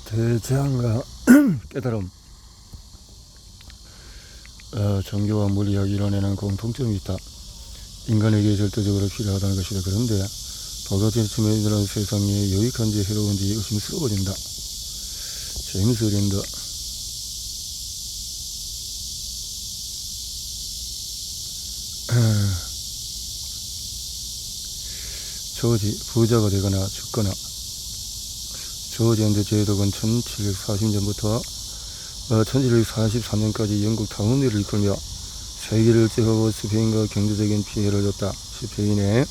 대재앙과 깨달음, 종교와 물리학이 이뤄내는 공통점이 있다. 인간에게 절대적으로 필요하다는 것이다. 그런데 도덕지침에 이르는 세상이 유익한지 해로운지 의심스러워진다. 제임스 린더. 조지, 부자가 되거나 죽거나. 조지 앤드 제독은 1740년부터 1743년까지 영국 타운리를 이끌며 세계를 제하고 스페인과 경제적인 피해를 줬다. 스페인의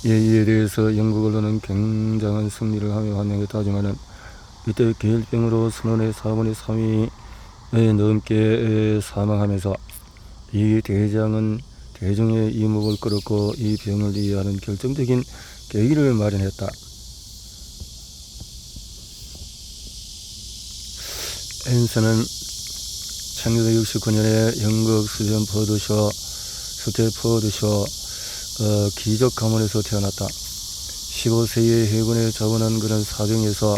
이에 대해서 영국 언론은 굉장한 승리를 하며 환영했다. 하지만 이때 계열병으로 선원의 4분의 3이 넘게 사망하면서 이 대장은 대중의 이목을 끌었고 이 병을 이해하는 결정적인 계기를 마련했다. 앤슨은 1969년에 영국 스태퍼드셔 기적 가문에서 태어났다. 15세에 해군에 자원한 그런 사정에서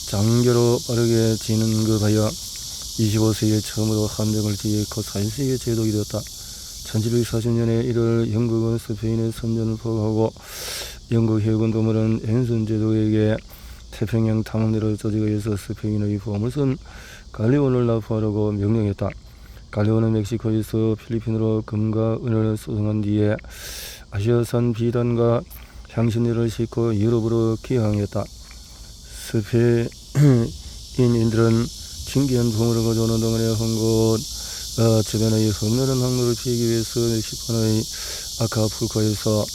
장교로 빠르게 진급하여 25세에 처음으로 함정을 지휘했고 40세에 제독이 되었다. 1740년에 1월 영국은 스페인의 선전을 포기하고 영국 해군 도물은 앤슨 제독에게 태평양 탐험대로 조직에 의해서 스페인의 보물선 갈레온을 납포하라고 명령했다. 갈레온은 멕시코에서 필리핀으로 금과 은을 수송한 뒤에 아시아산 비단과 향신료를 싣고 유럽으로 귀향했다. 스페인인들은 신기한 보물을 가져오는 동안에 헝곳 주변의 험난한 항로를 피하기 위해서 멕시코의 아카풀코에서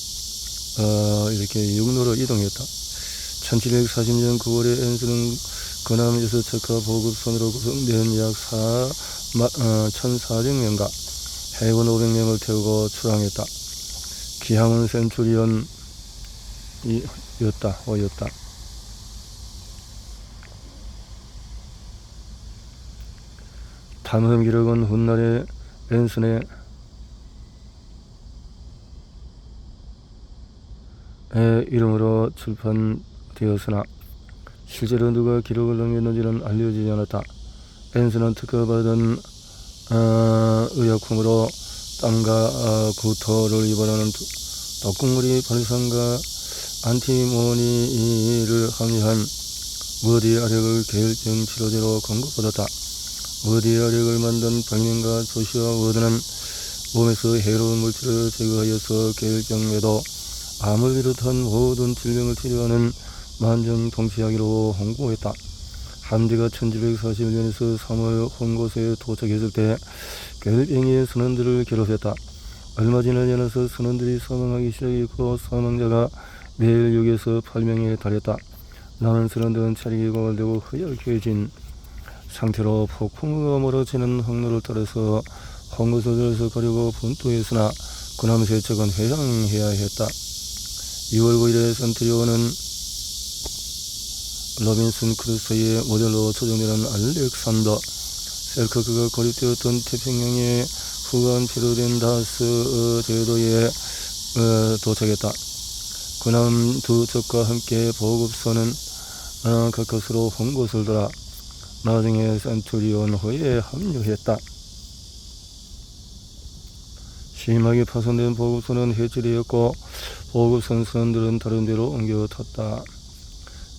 이렇게 육로로 이동했다. 1740년 9월에 앤슨은 그남 6척과 보급선으로 구성된 약 1,400명과 해군 500명을 태우고 출항했다. 기항은 센츄리온이었다. 탐험 기록은 훗날에 앤슨의 이름으로 출판되었으나 실제로 누가 기록을 남겼는지는 알려지지 않았다. 앤슨은 특허받은 의약품으로 땀과 구토를 유발하는 독극물이 발산과 안티모니를 함유한 머디 아력을 계열병 치료제로 공급받았다. 머디 아력을 만든 발명가 조시아 워드는 몸에서 해로운 물질을 제거하여서 계열병에도 암을 비롯한 모든 질병을 치료하는 만병통치약으로 홍보했다. 함대가 1741년에서 3월 홍곳에 도착했을 때 계열병이 선원들을 괴롭혔다. 얼마 지나지 않아서 선원들이 사망하기 시작했고 사망자가 매일 6에서 8명에 달했다. 남은 선원들은 체력이 고갈되고 허약해진 상태로 폭풍우가 몰아치는 항로를 따라서 홍곳을 가려고 분투했으나 그남 세척은 회항해야 했다. 2월 9일에 센트리온은 로빈슨 크루소의 모델로 초정되는 알렉산더 셀커크가 고립되었던 태평양의 후간 피로된 다스 제도에 도착했다. 그남 두 척과 함께 보급선은 가까스로 홍곳을 돌아 나중에 센투리온호에 합류했다. 심하게 파손된 보급선은 해체되었고 보급선 선원들은 다른 데로 옮겨 탔다.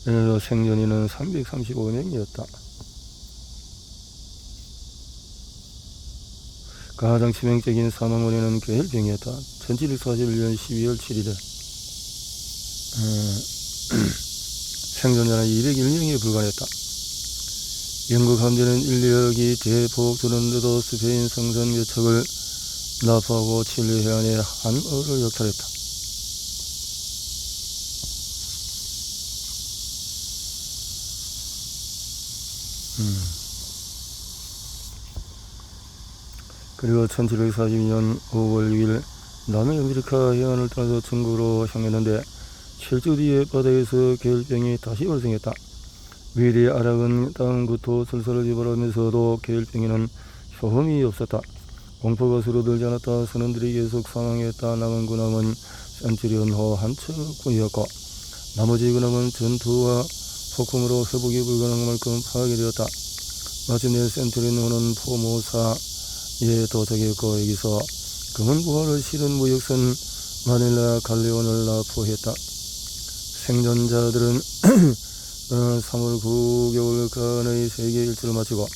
생존인은 335명이었다. 가장 치명적인 사망 원인은 계열병이었다. 1741년 12월 7일에 생존자는 201명에 불과했다. 영국 함대는 인력이 대폭 줄었는데도 스페인 성선 몇 척을 납포하고 칠레 해안의 한어를 역탈했다. 그리고 1742년 5월 6일 남아메리카 해안을 떠나서 중국으로 향했는데 7주 뒤에 바다에서 계열병이 다시 발생했다. 위리 아락은 땅, 구토, 설사를 유발하면서도 계열병에는 효험이 없었다. 공포가 줄어들지 않았다. 선원들이 계속 사망했다. 남은 군함은 센츄리온호 한 척뿐이었고 나머지 군함은 전투와 폭풍으로 회복이 불가능한 만큼 파괴되었다. 마침내 센트리노는 포모사에 도착했고 여기서 금은 부활을 실은 무역선 마닐라 갈레온을 납포했다. 생존자들은 3월 9개월간의 세계 일주를 마치고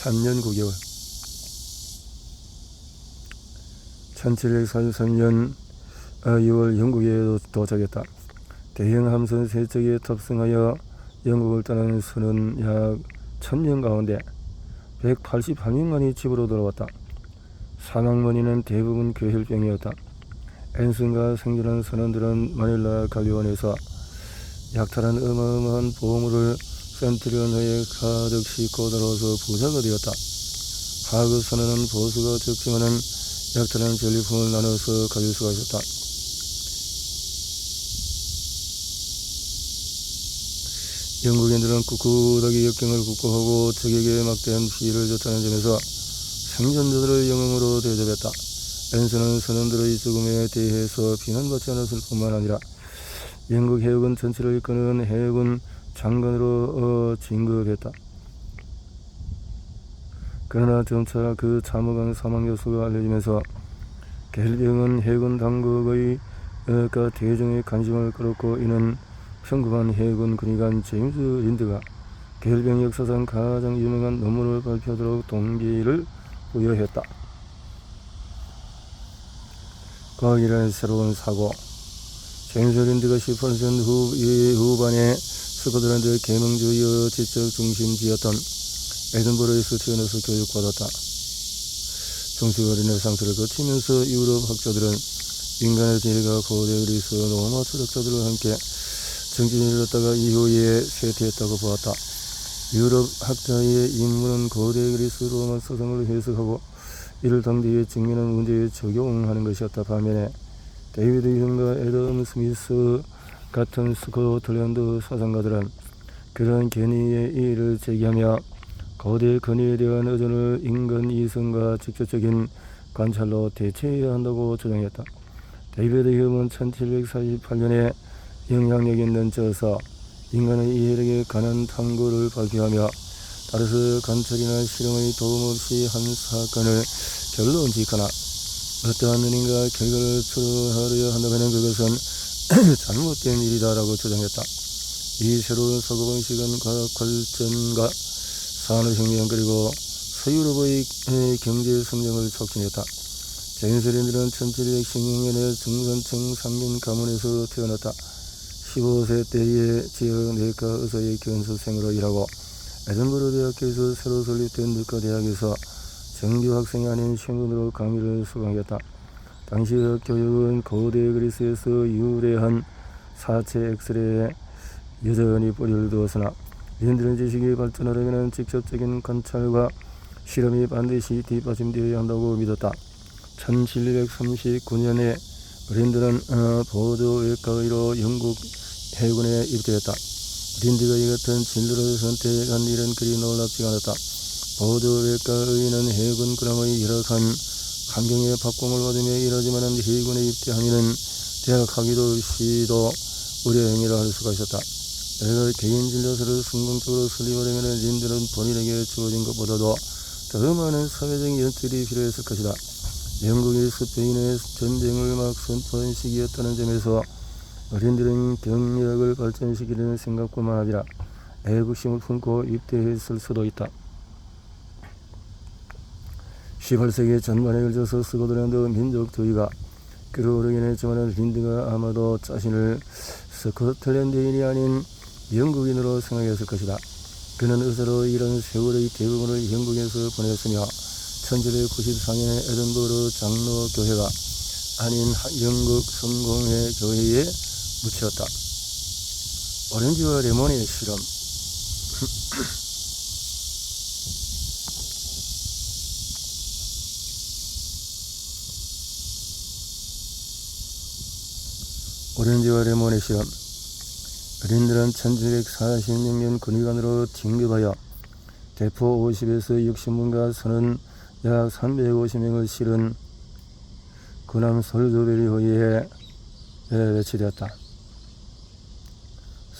3년 9개월 1743년 2월 영국에 도착했다. 대형 함선 3척에 탑승하여 영국을 떠나는 선은 약 1000년 가운데 181명만이 집으로 돌아왔다. 사망 원인은 대부분 괴혈병이었다. 앤슨과 생존한 선원들은 마닐라 갈리온에서 약탈한 어마어마한 보물을 센트리온호에 가득 싣고 들어와서 부자가 되었다. 하급 선원은 보수가 적지만은 약탈한 전리품을 나눠서 가질 수가 있었다. 영국인들은 꿋꿋하게 역경을 극복하고 적에게 막대한 피해를 줬다는 점에서 생존자들을 영웅으로 대접했다. 앤슨은 선원들의 죽음에 대해서 비난받지 않았을 뿐만 아니라 영국 해역은 전체를 이끄는 해군 장관으로 진급했다. 그러나 점차 그 참혹한 사망 여수가 알려지면서 괴혈병은 해군 당국의 대중의 관심을 끌었고 이는 평범한 해군 군의관 제임스 린드가 괴혈병 역사상 가장 유명한 논문을 발표하도록 동기를 부여했다. 과학이라는 새로운 사고. 제임스 린드가 18세 후반에 스코틀랜드 계몽주의 지적 중심지였던 에든버러에서 태어나서 교육받았다. 중세와 르네상스를 거치면서 유럽 학자들은 인간의 지혜가 고대 그리스 로마 철학자들과 함께 정진을 이뤘다가 이후에 쇠퇴했다고 보았다. 유럽 학자의 임무는 고대 그리스 로마 서성을 해석하고 이를 당대에 직면한 문제에 적용하는 것이었다. 반면에 데이비드 휴먼과 애덤 스미스 같은 스코틀랜드 사상가들은 그러한 견해의 이의를 제기하며 고대 근위에 대한 의존을 인간 이성과 직접적인 관찰로 대체해야 한다고 주장했다. 데이비드 휴먼은 1748년에 영향력 있는 저서 인간의 이해력에 관한 탐구를 발표하며 따라서 관찰이나 실험의 도움 없이 한 사건을 결론짓거나 어떠한 은인가 결과를 추론하려 한다면 그것은 잘못된 일이다라고 주장했다. 이 새로운 사고방식은 과학 발전과 산업혁명 그리고 서유럽의 경제 성장을 촉진했다. 제임스 린드는 1716년에 중산층 상민 가문에서 태어났다. 15세 때에 지역 내과 의사의 견수생으로 일하고 에든버러 대학교에서 새로 설립된 의과대학에서 정규 학생이 아닌 신분으로 강의를 수강했다. 당시 교육은 고대 그리스에서 유래한 사체 엑스레이에 여전히 뿌리를 두었으나 린드는 지식이 발전하려면 직접적인 관찰과 실험이 반드시 뒷받침되어야 한다고 믿었다. 1739년에 린드는 보조외과의로 영국 해군에 입대했다. 린드가 이 같은 진로를 선택한 일은 그리 놀랍지가 않았다. 보조외과의는 해군 군함의 열악한 환경에 박공을 받으며 일하지만 해군에 입대하면은 대학학위도 없이도 의료행위를 할 수가 있었다. 내가 개인 진료소를 성공적으로 설립하려면 린드는 본인에게 주어진 것보다도 더 많은 사회적 연출이 필요했을 것이다. 영국이 스페인의 전쟁을 막 선포한 시기였다는 점에서 린드는 경력을 발전시키려는 생각뿐만 아니라 애국심을 품고 입대했을 수도 있다. 18세기 전반에 걸쳐서 스코틀랜드 민족주의가 끌어오르긴 했지만 린드가 아마도 자신을 스코틀랜드인이 아닌 영국인으로 생각했을 것이다. 그는 의사로 일한 세월의 대부분을 영국에서 보냈으며 1794년에 에든버러 장로교회가 아닌 영국 성공회 교회에 묻혔다. 오렌지와 레몬의 실험. 오렌지와 레몬의 실험. 린드는 1746년 군의관으로 진급하여 대포 50에서 60문과 선원 약 350명을 실은 군함 솔조베리호에 배치되었다.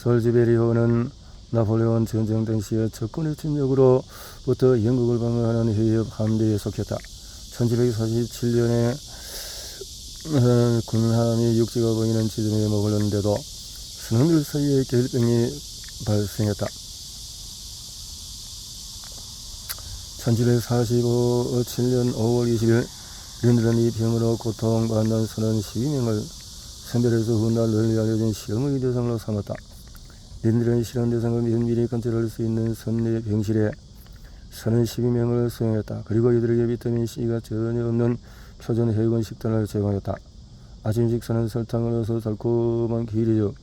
솔즈베리호는 나폴레온 전쟁 당시에 적군의 침략으로부터 영국을 방어하는 해협 함대에 속했다. 1747년에 군함이 육지가 보이는 지점에 머물렀는데도 선원들 사이에 계열병이 발생했다. 1747년 5월 20일 린들은 이 병으로 고통받는 선원 12명을 선별해서 훗날 널리 알려진 실험의 대상으로 삼았다. 린들은 실험 대상을 면밀히 관찰할 수 있는 선내 병실에 선원 12명을 수용했다. 그리고 이들에게 비타민C가 전혀 없는 표준 해군 식단을 제공했다. 아침 식사는 설탕을 넣어서 달콤한 기리죽,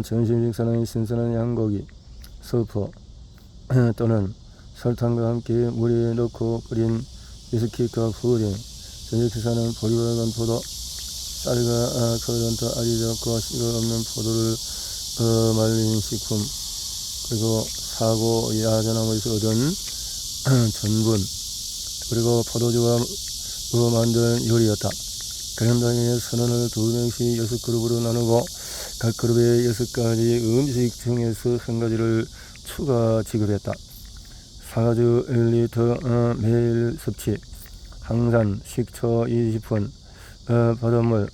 점심 식사는 신선한 양고기, 서퍼 또는 설탕과 함께 물에 넣고 끓인 위스키과 푸딩, 저녁 식사는 보리와 건포도, 쌀과 크로전트, 아리작과 씨가 없는 포도를 말린 식품, 그리고 사고 야자나무에서 얻은 전분, 그리고 포도주가 만든 요리였다. 그런 다음에 선원을 2명씩 6그룹으로 나누고 각 그룹에 6가지 음식 중에서 1가지를 추가 지급했다. 사과주 1리터 매일 섭취, 항산, 식초 20분, 바닷물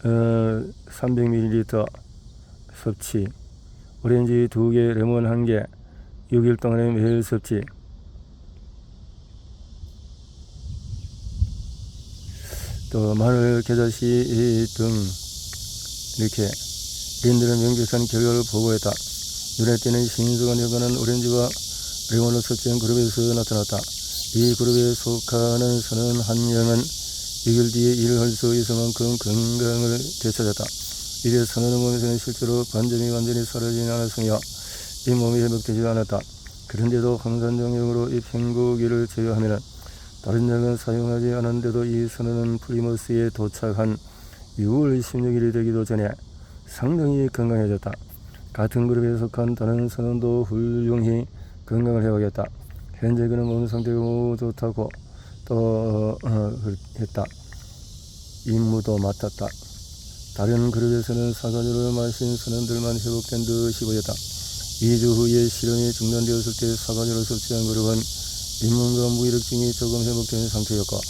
300ml 섭취, 오렌지 2개, 레몬 1개, 6일 동안에 매일 섭취. 또 마늘, 겨자씨 등 이렇게 린들은 명백한 결과를 보고했다. 눈에 띄는 신선한 효과는 오렌지와 레몬을 섭취한 그룹에서 나타났다. 이 그룹에 속하는 선원 한 명은 6일 뒤에 일을 할 수 있을 만큼 건강을 되찾았다. 이래 선원의 몸에서는 실제로 반점이 완전히 사라지지 않았으며 이 몸이 회복되지 않았다. 그런데도 황산정력으로 이 팽고기를 제외하면 다른 약은 사용하지 않았는데도 이 선원은 플리머스에 도착한 6월 16일이 되기도 전에 상당히 건강해졌다. 같은 그룹에 속한 다른 선원도 훌륭히 건강을 회복했다. 현재 그는 몸 상태가 매우 좋다고 또 했다. 임무도 맡았다. 다른 그룹에서는 사과주를 마신 선원들만 회복된 듯이 보였다. 2주 후에 실험이 중단되었을 때 사과주를 섭취한 그룹은 잇몸과 무기력증이 조금 회복된 상태였고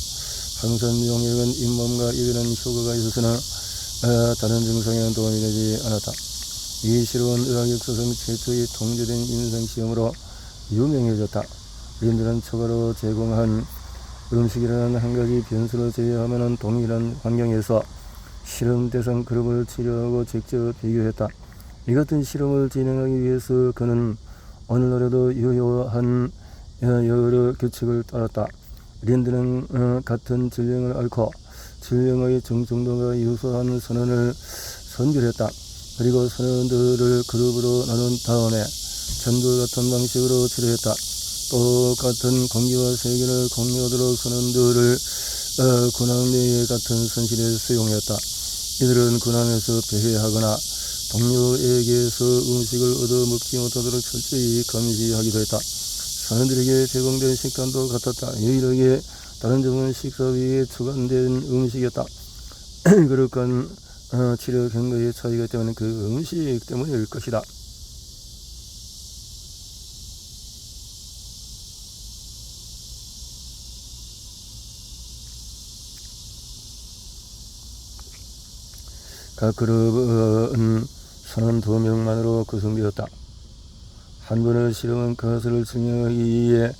항산용액은 잇몸과 입에는 효과가 있었으나 다른 증상에는 도움이 되지 않았다. 이 실험은 의학 역사상 최초의 통제된 임상시험으로 유명해졌다. 린들은 추가로 제공한 음식이라는 한 가지 변수를 제외하면 동일한 환경에서 실험 대상 그룹을 치료하고 직접 비교했다. 이 같은 실험을 진행하기 위해서 그는 오늘날에도 유효한 여러 규칙을 따랐다. 린들은 같은 질병을 앓고 질병의 정도가 유사한 선원을 선별했다. 그리고 선원들을 그룹으로 나눈 다음에 전부 같은 방식으로 치료했다. 똑같은 공기와 세균을 공유하도록 선원들을 군함 내에 같은 선실에 수용했다. 이들은 군함에서 배회하거나 동료에게서 음식을 얻어 먹지 못하도록 철저히 감시하기도 했다. 선원들에게 제공된 식단도 같았다. 유일하게 다른 점은 식사비에 추가된 음식이었다. 그러한 치료 경과의 차이가 때문에 그 음식 때문일 것이다. 각 그룹은 선원 2명만으로 구성되었다. 한 번의 실험은 그것을 증명하기에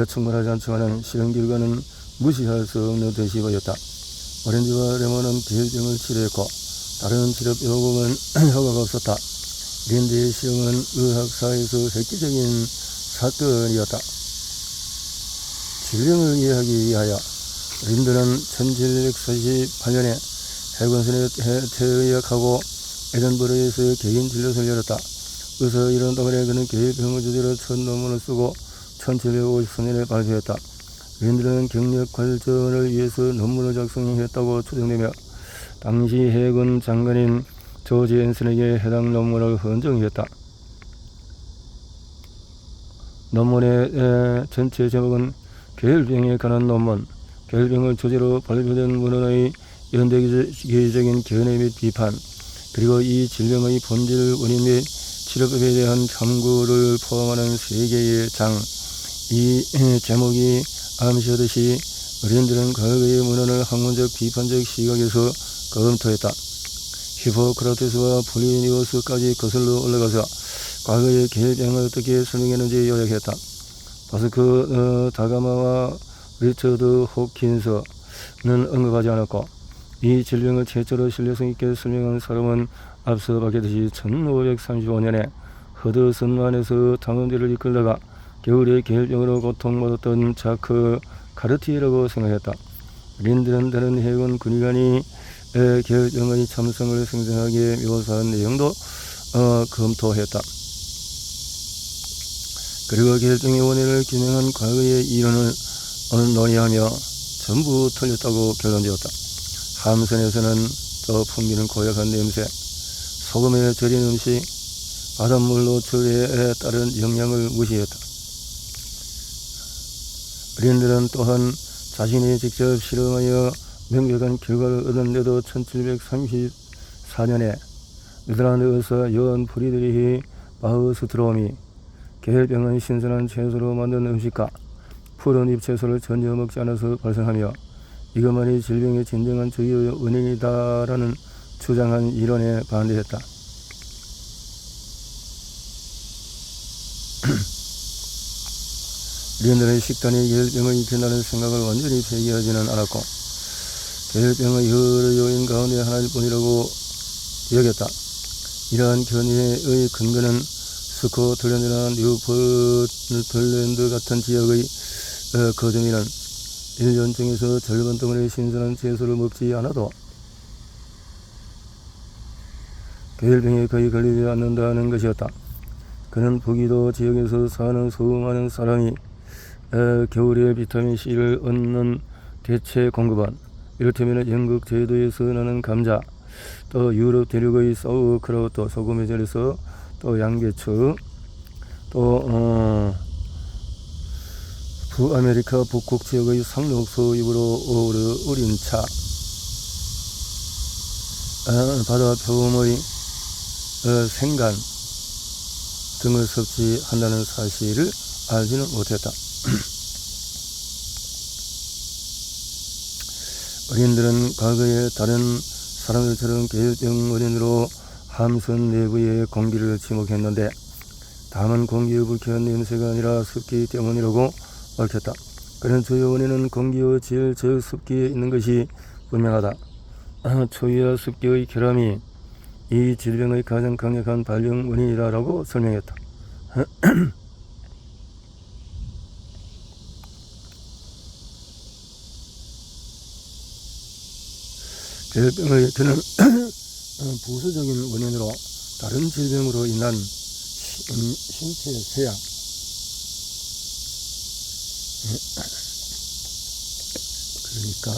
충분하지 않지만 실험 결과는 무시할 수 없는 듯이 보였다. 오렌지와 레몬은 계열병을 치료했고 다른 치료 요금은 효과가 없었다. 린드의 실험은 의학사에서 획기적인 사건이었다. 질병을 이해하기 위하여 린드는 1748년에 해군선에 퇴역하고 에든버러에서 개인 진료소를 열었다. 의사 이런 동안에 그는 계열병을 주제로 첫 논문을 쓰고 1753년에 발표했다. 린드는 경력 발전을 위해서 논문을 작성했다고 추정되며 당시 해군 장관인 조지 앤슨에게 해당 논문을 헌정했다. 논문의 전체 제목은 계열병에 관한 논문, 계열병을 주제로 발표된 문헌의 연대기적인 견해 및 비판, 그리고 이 질병의 본질 원인 및 치료법에 대한 탐구를 포함하는 세 개의 장, 이 제목이 암시하듯이 어린들은 과거의 문헌을 학문적 비판적 시각에서 검토했다. 히포크라테스와 플리니우스까지 거슬러 올라가서 과거의 계병을 어떻게 설명했는지 요약했다. 바스크 다가마와 리처드 호킨스는 언급하지 않았고, 이 질병을 최초로 신뢰성 있게 설명한 사람은 앞서 밝혔듯이 1535년에 허드슨만에서 탐험대를 이끌다가 겨울에 계열병으로 고통받았던 자크 카르티에라고 생각했다. 린드는 다른 해군 군의관이 계열병의 참성을 생생하게 묘사한 내용도 검토했다. 그리고 계열병의 원인을 규명한 과거의 이론을 논의하며 전부 틀렸다고 결론지었다. 함선에서는 또 풍기는 고약한 냄새, 소금에 절인 음식, 바닷물 노출에 따른 영향을 무시했다. 린들은 또한 자신이 직접 실험하여 명백한 결과를 얻었는데도 1734년에 네덜란드 의사 요한 프리드리히 바흐스트롬이 계열병은 신선한 채소로 만든 음식과 푸른 잎채소를 전혀 먹지 않아서 발생하며 이것만이 질병의 진정한 주요 원인이다라는 주장한 이론에 반대했다. 린들의 식단이 계열병을 일으킨다는 생각을 완전히 폐기하지는 않았고, 계열병의 여러 요인 가운데 하나일 뿐이라고 여겼다. 이러한 견해의 근거는 스코틀랜드나 뉴포틀랜드 같은 지역의 거주민은 1년 중에서 절반 동안의 신선한 채소를 먹지 않아도 계열병에 거의 걸리지 않는다는 것이었다. 그는 북위도 지역에서 사는 수많은 사람이 겨울에 비타민C를 얻는 대체 공급원, 이를테면 영국 제도에서 나는 감자, 또 유럽 대륙의 사우크라우트, 소금에 절여서 또 양배추, 또 북아메리카 북극 지역의 상록수 입으로 우린 차, 바다 표범의 생간 등을 섭취한다는 사실을 알지는 못했다. 어린들은 과거에 다른 사람들처럼 계열병 원인으로 함선 내부의 공기를 지목했는데, 다만 공기의 불쾌한 냄새가 아니라 습기 때문이라고 밝혔다. 그런 주요 원인은 공기의 질, 즉 습기에 있는 것이 분명하다. 추위와 습기의 결함이 이 질병의 가장 강력한 발병 원인이라고 설명했다. 계열병을 일으키는 부수적인 원인으로 다른 질병으로 인한 신체 쇠약, 그러니까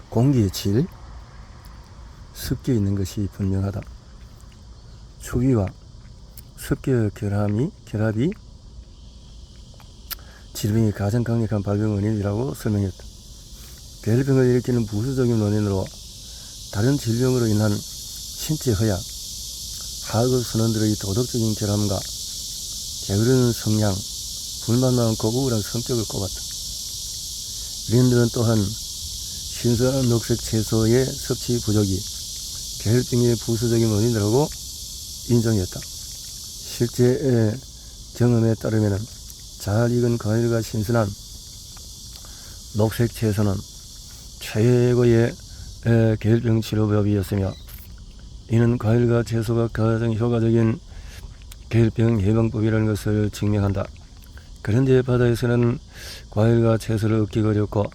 공기의 질, 습기에 있는 것이 분명하다. 추위와 습기의 결합이 질병이 가장 강력한 발병 원인이라고 설명했다. 계열병을 일으키는 부수적인 원인으로 다른 질병으로 인한 신체 허약, 하급 선원들의 도덕적인 결함과 게으른 성향, 불만 많고 우울한 성격을 꼽았다. 린드는 또한 신선한 녹색 채소의 섭취 부족이 계열병의 부수적인 원인이라고 인정했다. 실제 경험에 따르면 잘 익은 과일과 신선한 녹색 채소는 최고의 계열병 치료법이었으며, 이는 과일과 채소가 가장 효과적인 계열병 예방법이라는 것을 증명한다. 그런데 바다에서는 과일과 채소를 얻기가 어렵고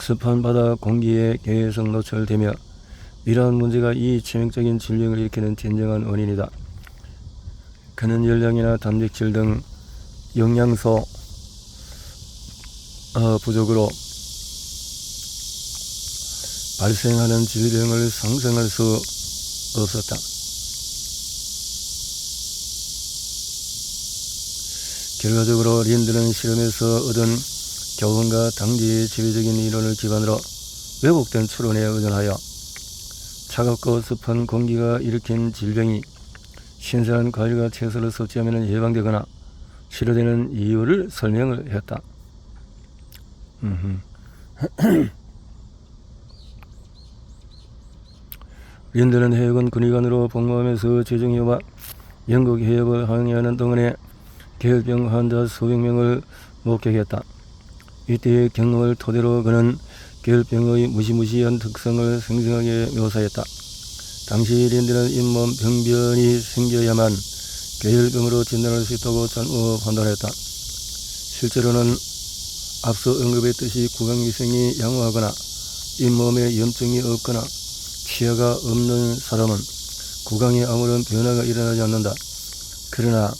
습한 바다 공기에 계속 노출되며, 이러한 문제가 이 치명적인 질병을 일으키는 진정한 원인이다. 그는 열량이나 단백질 등 영양소 부족으로 발생하는 질병을 상상할 수 없었다. 결과적으로 린드는 실험에서 얻은 교훈과 당시의 지배적인 이론을 기반으로 왜곡된 추론에 의존하여 차갑고 습한 공기가 일으킨 질병이 신선한 과일과 채소를 섭취하면 예방되거나 치료되는 이유를 설명을 했다. 린드는 해군 군의관으로 복무하면서 재정의와 영국 해협을 항해하는 동안에 계열병 환자 수백 명을 목격했다. 이때의 경험을 토대로 그는 계열병의 무시무시한 특성을 생생하게 묘사했다. 당시 린드는 잇몸 병변이 생겨야만 계열병으로 진단할 수 있다고 잘못 판단했다. 실제로는 앞서 언급했듯이 구강위생이 양호하거나 잇몸에 염증이 없거나 치아가 없는 사람은 구강에 아무런 변화가 일어나지 않는다. 그러나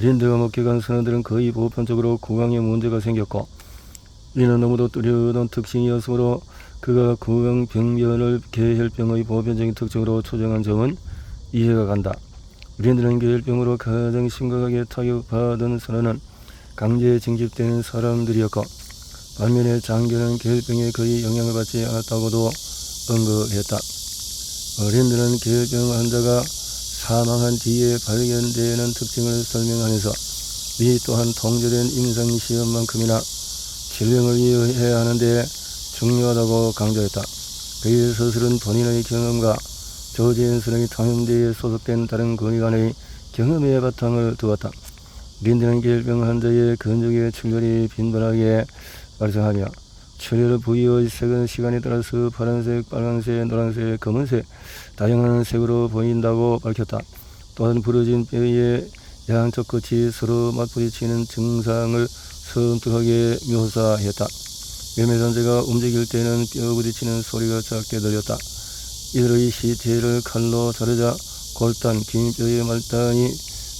린드가 목격한 선원들은 거의 보편적으로 구강에 문제가 생겼고 이는 너무도 뚜렷한 특징이었으므로 그가 구강병변을 계열병의 보편적인 특징으로 추정한 점은 이해가 간다. 린드는 계열병으로 가장 심각하게 타격받은 선원은 강제에 징집된 사람들이었고 반면에 장교는 계열병에 거의 영향을 받지 않았다고도 언급했다. 린드는 계열병 환자가 사망한 뒤에 발견되는 특징을 설명하면서 이 또한 통제된 임상시험만큼이나 질병을 이해해야 하는데 중요하다고 강조했다. 그의 서술은 본인의 경험과 조지 선의 탐험대에 소속된 다른 군의관의 경험에 바탕을 두었다. 린드는 계열병 환자의 근육의 출혈이 빈번하게 발생하며 출혈 부위의 색은 시간에 따라서 파란색, 빨간색, 노란색, 검은색 다양한 색으로 보인다고 밝혔다. 또한 부러진 뼈의 양쪽 끝이 서로 맞부딪히는 증상을 섬뜩하게 묘사했다. 매매산재가 움직일 때는 뼈 부딪히는 소리가 작게 들렸다. 이들의 시체를 칼로 자르자 골단, 긴 뼈의 말단이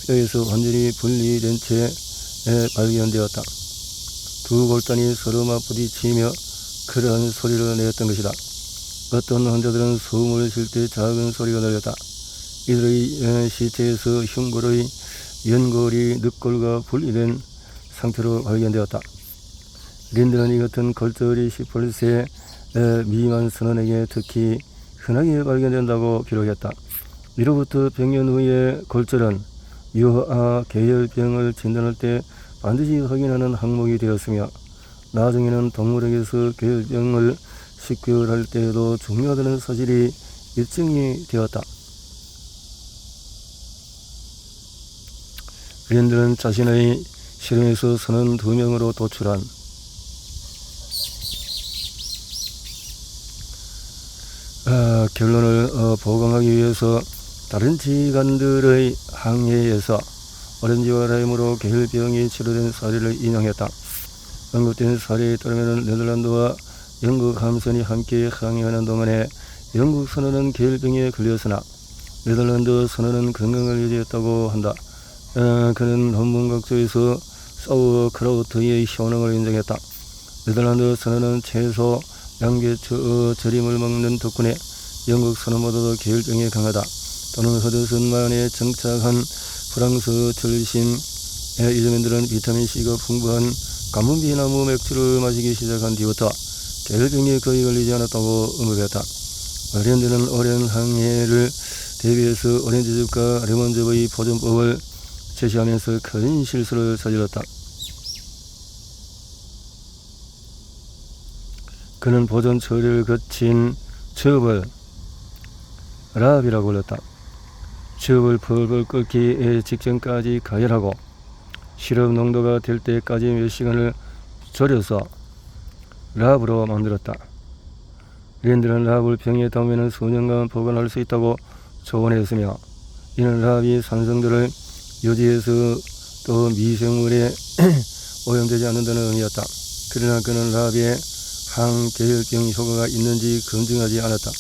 뼈에서 완전히 분리된 채 발견되었다. 두 골단이 서로 맞부딪히며 그러한 소리를 내었던 것이다. 어떤 환자들은 숨을 쉴 때 작은 소리가 들렸다. 이들의 시체에서 흉골의 연골이 늑골과 분리된 상태로 발견되었다. 린드는 이 같은 골절이 18세 미만 선원에게 특히 흔하게 발견된다고 기록했다. 이로부터 100년 후에 골절은 유아 계열병을 진단할 때 반드시 확인하는 항목이 되었으며 나중에는 동물에게서 계열병을 식별할 때에도 중요하다는 사실이 입증이 되었다. 린드는 자신의 실험에서 선원 2명으로 도출한 결론을 보강하기 위해서 다른 지휘관들의 항해에서 오렌지와 라임으로 계열병이 치료된 사례를 인용했다. 언급된 사례에 따르면 네덜란드와 영국 함선이 함께 항해하는 동안에 영국 선원은 계열병에 걸렸으나 네덜란드 선원은 건강을 유지했다고 한다. 그는 논문 각조에서 사우크라우트의 효능을 인정했다. 네덜란드 선원은 채소, 양배추, 절임을 먹는 덕분에 영국 선원보다도 계열병에 강하다. 또는 허드슨만에 정착한 프랑스 출신 이주민들은 비타민C가 풍부한 가문비나무 맥주를 마시기 시작한 뒤부터 계열병에 거의 걸리지 않았다고 언급했다. 린드는 오랜 항해를 대비해서 오렌지즙과 레몬즙의 보존법을 제시하면서 큰 실수를 저질렀다. 그는 보존 처리를 거친 즙을 랍이라고 불렀다. 즙을 펄펄 끓기 직전까지 가열하고 시럽 농도가 될 때까지 몇 시간을 졸여서 랍으로 만들었다. 린드는 랍을 병에 담으면 수년간 보관할 수 있다고 조언했으며 이는 랍이 산성들을 유지해서 또 미생물에 오염되지 않는다는 의미였다. 그러나 그는 랍에 항계열병 효과가 있는지 검증하지 않았다.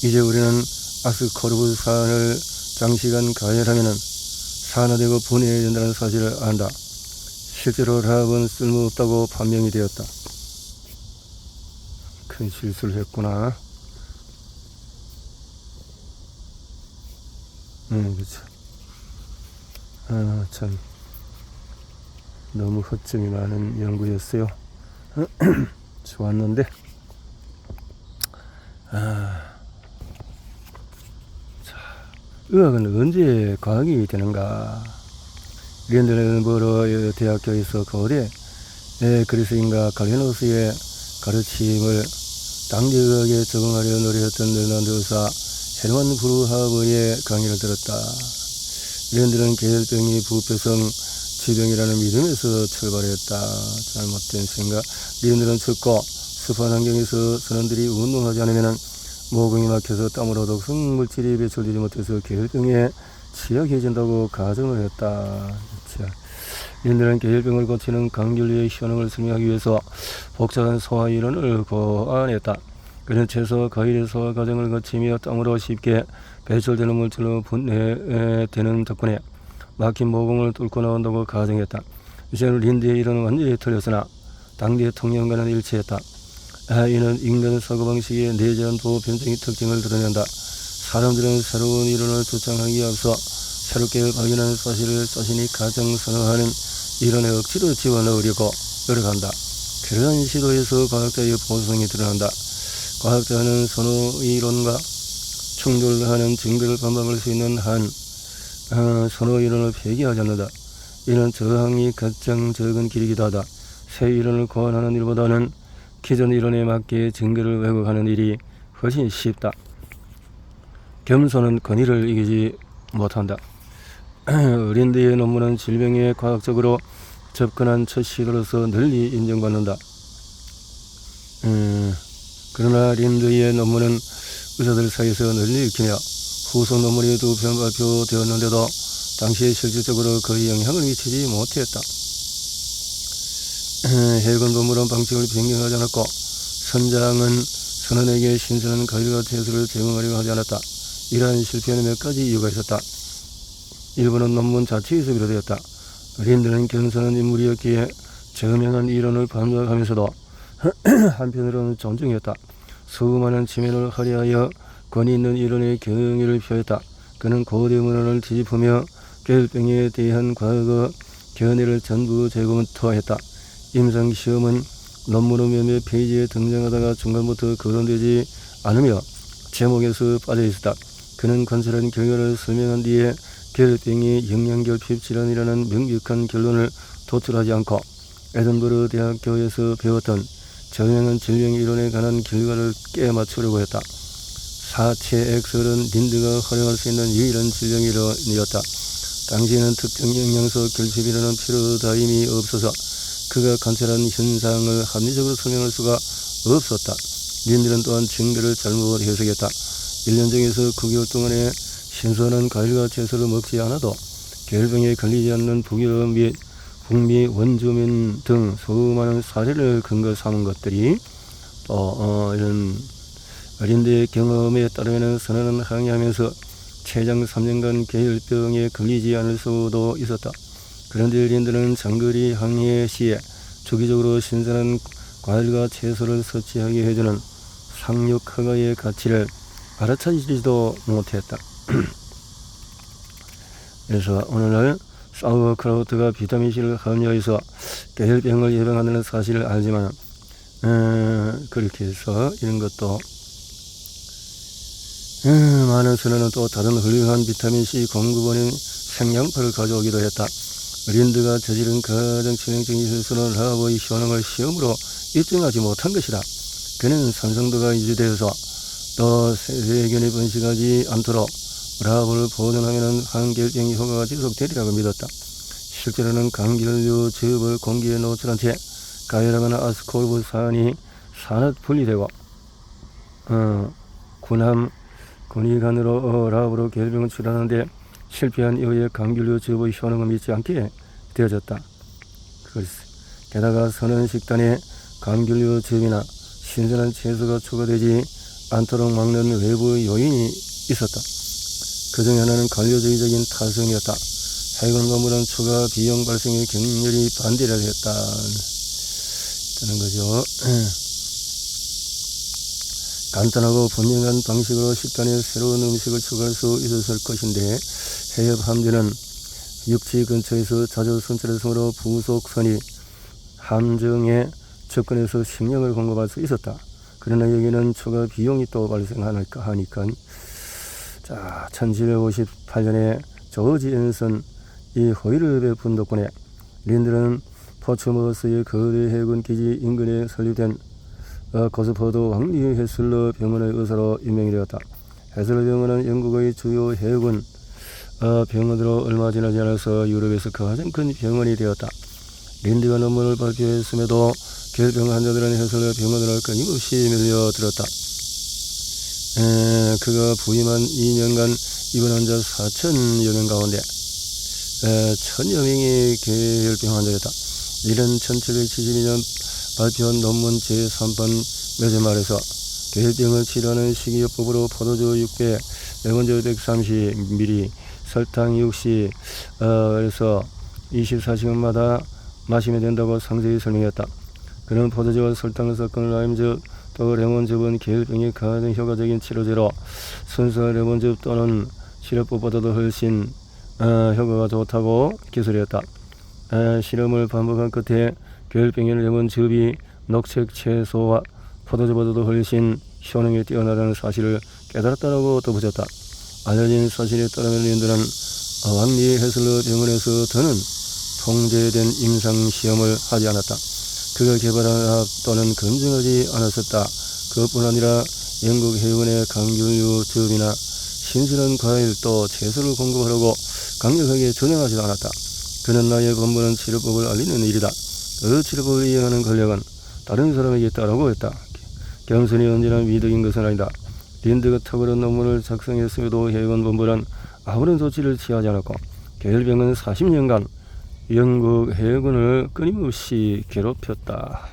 이제 우리는 아스코르브산을 장시간 가열하면 산화되고 분해된다는 사실을 안다. 실제로 랍은 쓸모없다고 판명이 되었다. 큰 실수를 했구나. 그렇죠. 참 너무 허점이 많은 연구였어요. 좋았는데 의학은 언제 과학이 되는가? 린덴버러 대학교에서 거대 그리스인과 갈레노스의 가르침을 당대 의학에 적응하려 노력했던 네덜란드 의사 헤르만 브루하버의 강의를 들었다. 린덴은 계열병이 부패성 질병이라는 믿음에서 출발했다. 잘못된 생각. 린덴은 춥고 습한 환경에서 선원들이 운동하지 않으면 모공이 막혀서 땀으로 독성 물질이 배출되지 못해서 계열병에 취약해진다고 가정을 했다. 린덴은 계열병을 고치는 강균류의 효능을 설명하기 위해서 복잡한 소화 이론을 고안했다. 그는 채소 과일의 소화 과정을 거치며 땀으로 쉽게 배출되는 물질로 분해되는 덕분에 막힌 모공을 뚫고 나온다고 가정했다. 이제는 린덴의 이론은 완전히 틀렸으나 당대 통념과는 일치했다. 이는 인간 사고방식의 내재한 보편적인 특징을 드러낸다. 사람들은 새로운 이론을 주장하기에 앞서 새롭게 발견하는 사실을 자신이 가장 선호하는 이론에 억지로 집어넣으려고 노력한다. 그러한 시도에서 과학자의 보수성이 드러난다. 과학자는 선호 이론과 충돌하는 증거를 반박할 수 있는 한 선호 이론을 폐기하지 않는다. 이는 저항이 가장 적은 길이기도 하다. 새 이론을 고안하는 일보다는 기존 이론에 맞게 증거를 왜곡하는 일이 훨씬 쉽다. 겸손은 권위를 이기지 못한다. 린덴의 논문은 질병에 과학적으로 접근한 첫 시도로서 널리 인정받는다. 그러나 린덴의 논문은 의사들 사이에서 널리 읽히며 후속 논문이 2편 발표되었는데도 당시에 실질적으로 거의 영향을 미치지 못했다. 해군 본부는 방식을 변경하지 않았고 선장은 선원에게 신선한 과일과 채소를 제공하려고 하지 않았다. 이러한 실패에는 몇 가지 이유가 있었다. 일부는 논문 자체에서 비롯되었다. 린덴은 겸손한 인물이었기에 저명한 이론을 반박하면서도 한편으로는 존중했다. 수많은 지면을 할애하여 권위 있는 이론의 경의를 표했다. 그는 고대 문헌을 뒤집으며 계열병에 대한 과거 견해를 전부 재검토했다. 임상시험은 논문의 몇몇 페이지에 등장하다가 중간부터 거론되지 않으며 제목에서 빠져있었다. 그는 관찰한 결과를 설명한 뒤에 계열병이 영양결핍 질환이라는 명백한 결론을 도출하지 않고 에든버러 대학교에서 배웠던 저명한 질병 이론에 관한 결과를 깨맞추려고 했다. 사체 엑셀은 린덴가 활용할 수 있는 유일한 질병 이론이었다. 당시에는 특정 영양소 결핍이라는 패러다임이 없어서 그가 관찰한 현상을 합리적으로 설명할 수가 없었다. 린덴은 또한 증거를 잘못 해석했다. 1년 정에서 9개월 동안에 신선한 과일과 채소를 먹지 않아도 계열병에 걸리지 않는 북유럽 및 북미 원주민 등 수많은 사례를 근거 삼은 것들이 또 이런 린덴의 경험에 따르면 선언은 항의하면서 최장 3년간 계열병에 걸리지 않을 수도 있었다. 그런데 린덴은 장거리 항해 시에 주기적으로 신선한 과일과 채소를 섭취하게 해주는 상륙 허가의 가치를 알아차리지도 못했다. 그래서 오늘날 사우어크라우트가 비타민C를 함유해서 계열병을 예방한다는 사실을 알지만 그렇게 해서 이런 것도 많은 선원은 또 다른 훌륭한 비타민C 공급원인 생양파를 가져오기도 했다. 린덴가 저지른 가장 치명적인 실수는 라보의 효능을 시험으로 입증하지 못한 것이다. 그는 산성도가 유지되어서 또 세균이 번식하지 않도록 라보를 보존하면 항계열병 효과가 지속되리라고 믿었다. 실제로는 강균류 즙을 공기에 노출한 채 가열하거나 아스코르브산이 산업 분리되고 군함 군의관으로 라보로 계열병을 치료하는데 실패한 이후에 강균류 즙의 효능을 믿지 않게 되어졌다. 게다가 선원 식단에 강균류 즙이나 신선한 채소가 추가되지 않도록 막는 외부 요인이 있었다. 그 중 하나는 관료주의적인 타성이었다. 해군 본부는 추가 비용 발생에 격렬히 반대를 했다는 거죠. 간단하고 분명한 방식으로 식단에 새로운 음식을 추가할 수 있었을 것인데 해협 함대는 육지 근처에서 자주 선찰했으므로 부속선이 함정에 접근해서 식량을 공급할 수 있었다. 그러나 여기는 추가 비용이 또 발생하니까 자, 1758년에 조지 앤슨 이 호의를 베푼 덕분에 린들은 포츠머스의 거대 해군 기지 인근에 설립된 고스포드 왕리 헤슬러 병원의 의사로 유명이 되었다. 헤슬러 병원은 영국의 주요 해군 병원으로 얼마 지나지 않아서 유럽에서 가장 큰 병원이 되었다. 린드가 논문을 발표했음에도 결병 환자들은 헤슬러 병원으로 끊임없이 밀려들었다. 그가 부임한 2년간 입원 환자 4,000여 명 가운데 1,000여 명이 결병 환자였다. 이는 1772년 발표한 논문 제3판 매제말에서 결병을 치료하는 식이요법으로 포도주 600, 레몬즙 130ml, 설탕 60에서 24시간마다 마시면 된다고 상세히 설명했다. 그는 포도주와 설탕을 섞은 라임즙 또 레몬즙은 결병에 가장 효과적인 치료제로 순수한 레몬즙 또는 시럽법보다도 훨씬 효과가 좋다고 기술했다. 실험을 반복한 끝에 결병의 레몬즙이 녹색 채소와 포도주보다도 훨씬 효능이 뛰어나다는 사실을 깨달았다고 덧붙였다. 알려진 사실에 따르면 린드는 왕리 헤슬러 병원에서 더는 통제된 임상시험을 하지 않았다. 그가 개발한 또는 검증하지 않았었다. 그것뿐 아니라 영국 해군의 강균류 즙이나 신선한 과일 또 채소를 공급하려고 강력하게 조정하지도 않았다. 그는 나의 본분은 치료법을 알리는 일이다. 그 치료법을 이해하는 권력은 다른 사람에게 있다라고 했다. 겸손이 언제나 미덕인 것은 아니다. 린드가 탁월한 논문을 작성했음에도 해군 본부는 아무런 조치를 취하지 않았고 결병은 40년간 영국 해군을 끊임없이 괴롭혔다.